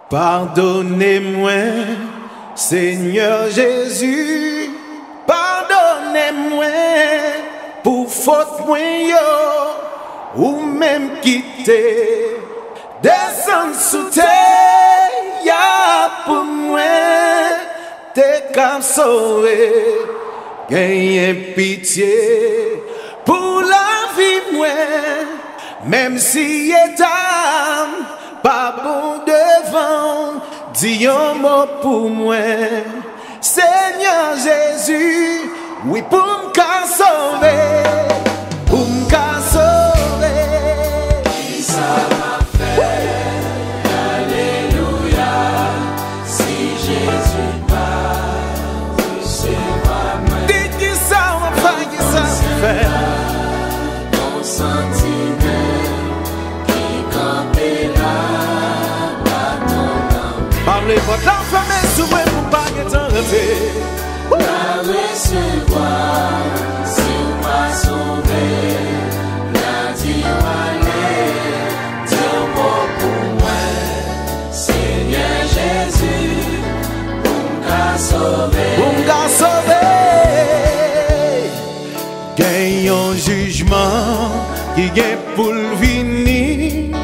Pardonnez-moi, Seigneur Jésus, pardonnez-moi pour faute moi yo, ou même quitter, descendre sous terre, y'a pour moi, t'es qu'à sauver, gagner pitié pour la vie moi, même si est âme. Pas bon devant, dis un mot pour moi. Seigneur Jésus, oui pour me sauver, pour me sauver. Qui ça m'a fait, alléluia. Si Jésus m'a, c'est moi-même. Dis qui ça m'a fait, qui ça m'a fait. Mon sentiment qui campait là. Parlez pas d'enfants, sous moi pour pas que t'en refais. La recevoir, si on m'a sauvé, la diwalé, Dieu mort pour moi, Seigneur Jésus, pour me sauver. Pour me sauver. Gagne un jugement qui gagne pour le venir.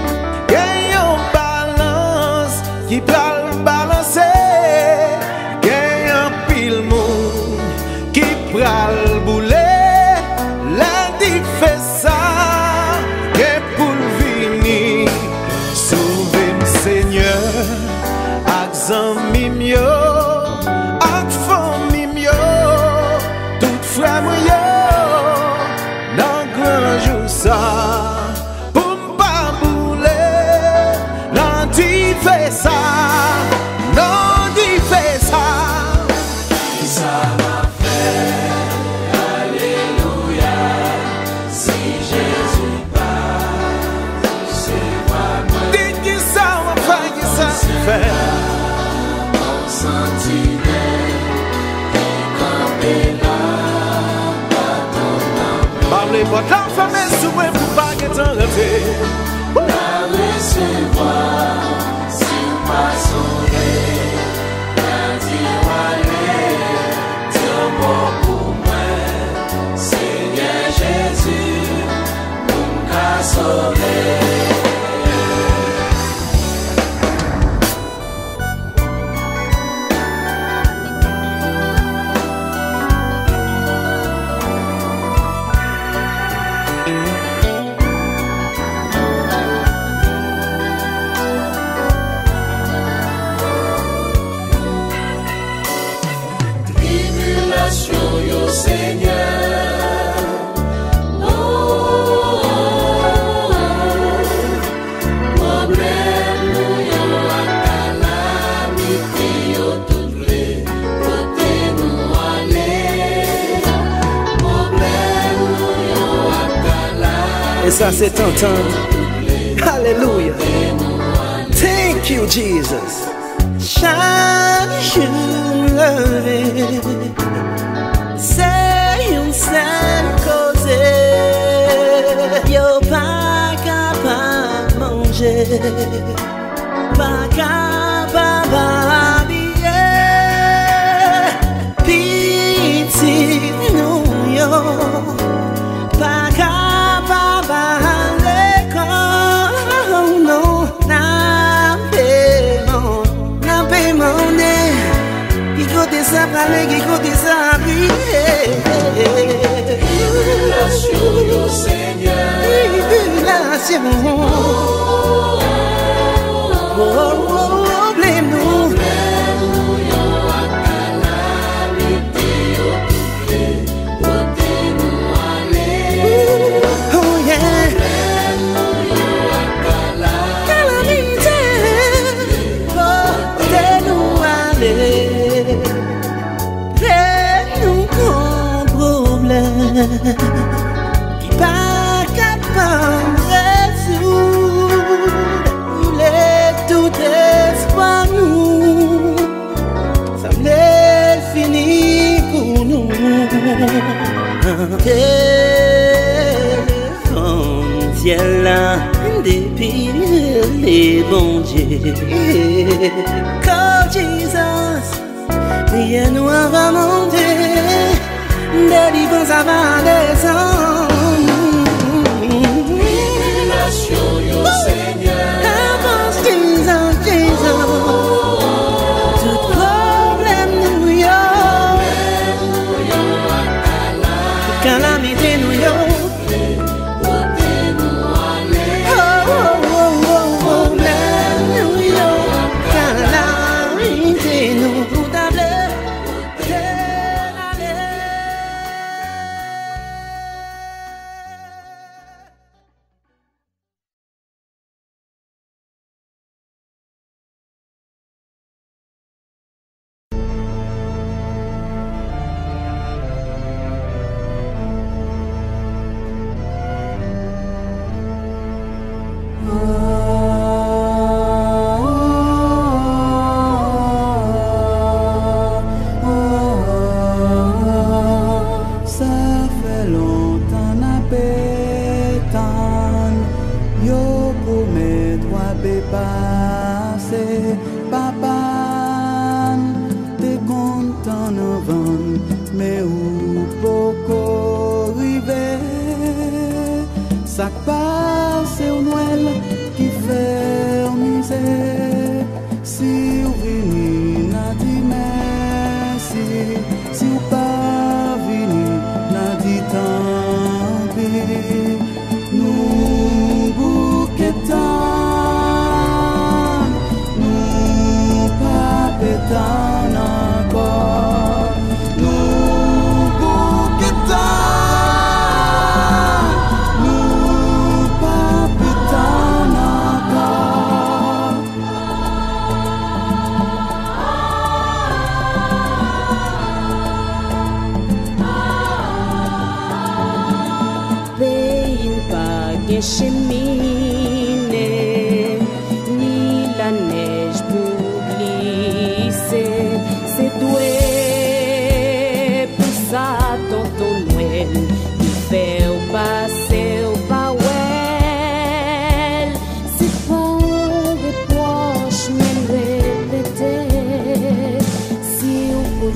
Gagne un balance qui plat. Pral bouler, lundi fait ça, et pour venir, sauver Seigneur, ak zanmi myo, ak fami myo, tout frère yo, dans grand jour ça, pour m'pas bouler, lundi fait ça, lundi fait ça. Mon sentiment qui campait là, parlez pas d'enfants, mais sous moi pour pas que t'en refais. La recevoir, si on m'a sauvé, la diwalé, Dieu mort pour moi, Seigneur Jésus, pour me sauver. Seigneur, problème nous a calamité toutes les côté nous aller, problème nous a calamité. Et ça c'est entendre. Alléluia. Thank you Jesus. Shine you love it. C'est une seule cause. Yo pas capable manger, pas capable habiller. Pitié nous yo, pas capable aller comme non n'a paiement. Qui côté ça parler, qui côté ça briller. Tribulation, Seigneur. Tribulation. Problème nous. Oh yeah. Calamité. Côté nous aller. Nous problème qui pas capable résoudre. Il est tout espoir nous. Ça m'est fini pour nous. Téléphone ciel là depuis prier, bon Dieu. Call Jesus, priez-nous avant mon Dieu. Délivrance avant des hommes. Tribulation, yo Seigneur. Avance Jesus, Jesus. Tout problème nous yo. Calamité nous yo.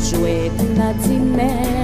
Jouer na dimé